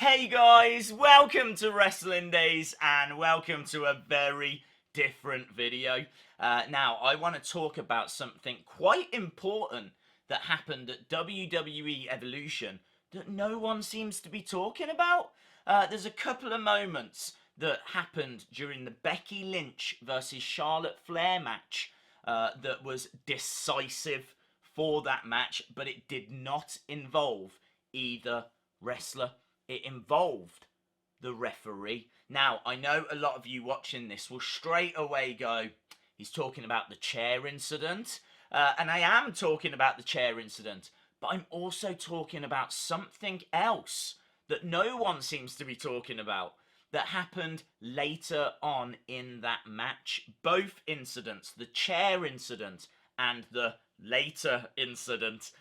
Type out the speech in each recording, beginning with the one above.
Hey guys, welcome to Wrestling Days and welcome to a very different video. Now, I want to talk about something quite important that happened at WWE Evolution that no one seems to be talking about. There's a couple of moments that happened during the Becky Lynch versus Charlotte Flair match that was decisive for that match, but it did not involve either wrestler. It involved the referee. Now, I know a lot of you watching this will straight away go, he's talking about the chair incident. And I am talking about the chair incident, but I'm also talking about something else that no one seems to be talking about that happened later on in that match. Both incidents, the chair incident and the later incident,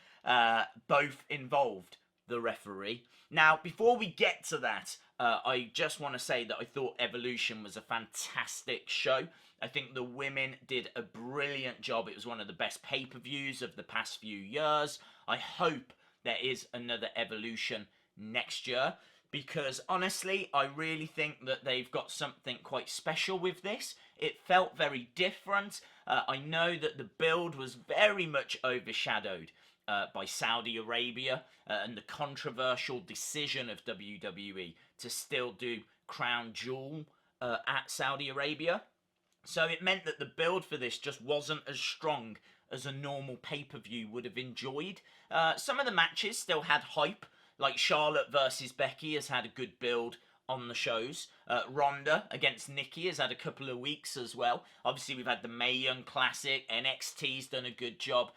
both involved the referee. Now, before we get to that, I just want to say that I thought Evolution was a fantastic show. I think the women did a brilliant job. It was one of the best pay-per-views of the past few years. I hope there is another Evolution next year, because honestly, I really think that they've got something quite special with this. It felt very different. I know that the build was very much overshadowed by Saudi Arabia and the controversial decision of WWE to still do Crown Jewel at Saudi Arabia. So it meant that the build for this just wasn't as strong as a normal pay-per-view would have enjoyed. Some of the matches still had hype, like Charlotte versus Becky has had a good build on the shows. Ronda against Nikki has had a couple of weeks as well. Obviously, we've had the Mae Young Classic. NXT's done a good job.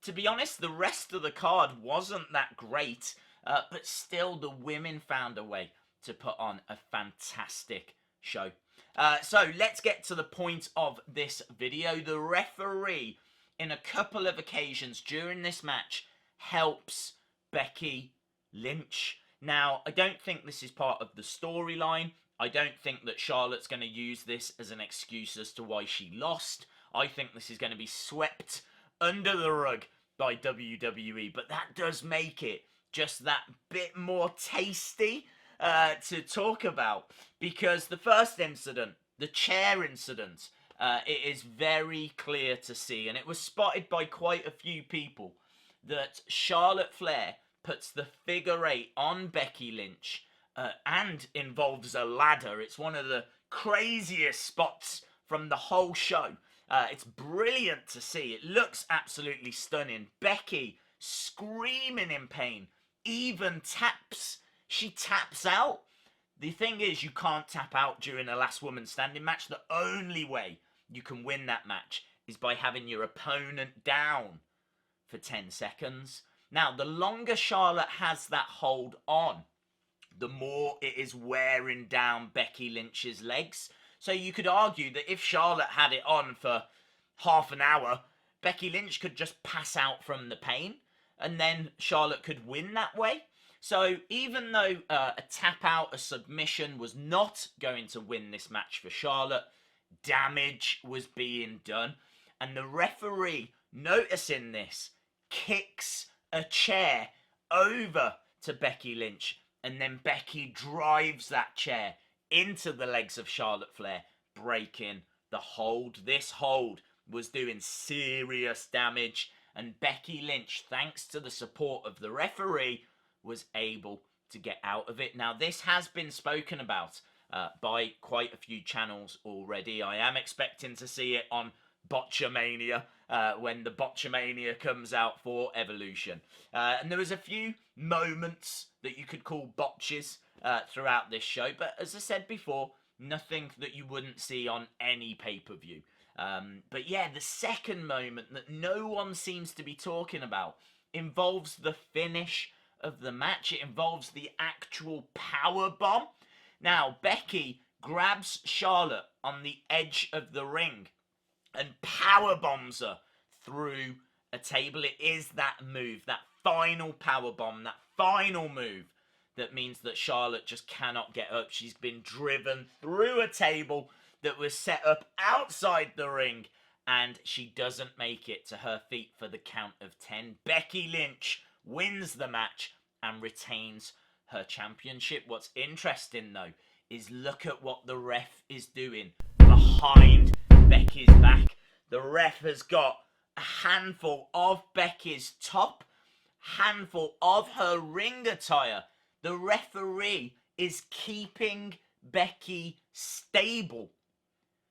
To be honest, the rest of the card wasn't that great, but still the women found a way to put on a fantastic show. So let's get to the point of this video. The referee, in a couple of occasions during this match, helps Becky Lynch. Now, I don't think this is part of the storyline. I don't think that Charlotte's going to use this as an excuse as to why she lost. I think this is going to be swept under the rug by WWE, but that does make it just that bit more tasty to talk about, because the first incident, the chair incident, it is very clear to see, and it was spotted by quite a few people, that Charlotte Flair puts the figure 8 on Becky Lynch and involves a ladder. It's one of the craziest spots from the whole show. It's brilliant to see. It looks absolutely stunning. Becky screaming in pain, even taps. She taps out. The thing is, you can't tap out during a last woman standing match. The only way you can win that match is by having your opponent down for 10 seconds. Now, the longer Charlotte has that hold on, the more it is wearing down Becky Lynch's legs. So you could argue that if Charlotte had it on for half an hour, Becky Lynch could just pass out from the pain, and then Charlotte could win that way. So even though a tap out, a submission was not going to win this match for Charlotte, damage was being done. And the referee, noticing this, kicks a chair over to Becky Lynch, and then Becky drives that chair into the legs of Charlotte Flair, breaking the hold. This hold was doing serious damage, and Becky Lynch, thanks to the support of the referee, was able to get out of it. Now, this has been spoken about by quite a few channels already. I am expecting to see it on Botchamania when the Botchamania comes out for Evolution. And there was a few moments that you could call botches throughout this show, but as I said before, nothing that you wouldn't see on any pay-per-view. But yeah, the second moment that no one seems to be talking about involves the finish of the match. It involves the actual power bomb. Now, Becky grabs Charlotte on the edge of the ring and power bombs her through a table. It is that move, that final power bomb, that final move, that means that Charlotte just cannot get up. She's been driven through a table that was set up outside the ring, and she doesn't make it to her feet for the count of 10. Becky Lynch wins the match and retains her championship. What's interesting though is look at what the ref is doing behind Becky's back. The ref has got a handful of Becky's top, handful of her ring attire. The referee is keeping Becky stable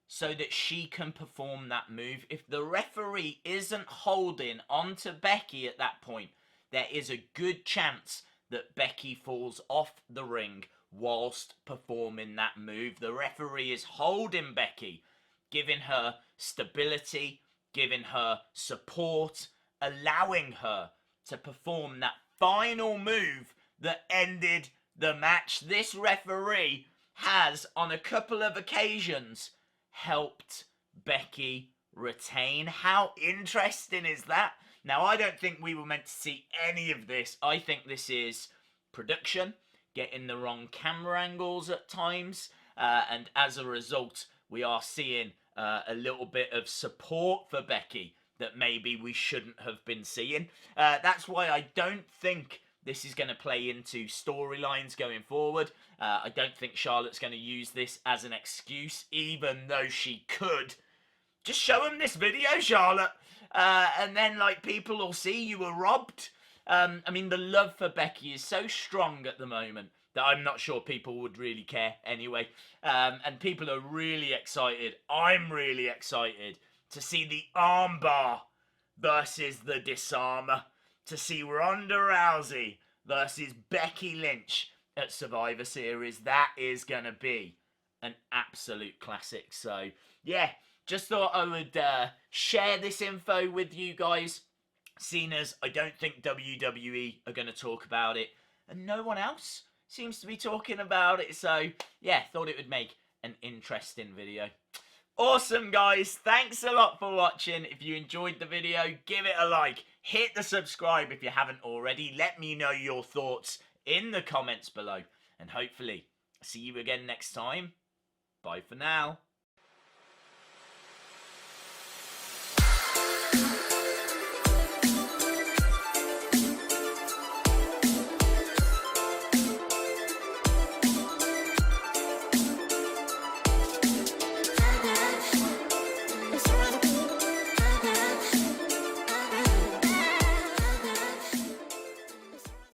so that she can perform that move. If the referee isn't holding onto Becky at that point, there is a good chance that Becky falls off the ring whilst performing that move. The referee is holding Becky, giving her stability, giving her support, allowing her to perform that final move that ended the match. This referee has, on a couple of occasions, helped Becky retain. How interesting is that? Now, I don't think we were meant to see any of this. I think this is production, getting the wrong camera angles at times, and as a result, we are seeing a little bit of support for Becky that maybe we shouldn't have been seeing. That's why I don't think this is going to play into storylines going forward. I don't think Charlotte's going to use this as an excuse, even though she could. Just show them this video, Charlotte, and then like people will see you were robbed. I mean, the love for Becky is so strong at the moment that I'm not sure people would really care anyway. And people are really excited. I'm really excited to see the armbar versus the disarmer. To see Ronda Rousey versus Becky Lynch at Survivor Series. That is going to be an absolute classic. So, yeah, just thought I would share this info with you guys. Seeing as I don't think WWE are going to talk about it, and no one else seems to be talking about it. So, yeah, thought it would make an interesting video. Awesome, guys. Thanks a lot for watching. If you enjoyed the video, give it a like. Hit the subscribe if you haven't already. Let me know your thoughts in the comments below. And hopefully, see you again next time. Bye for now.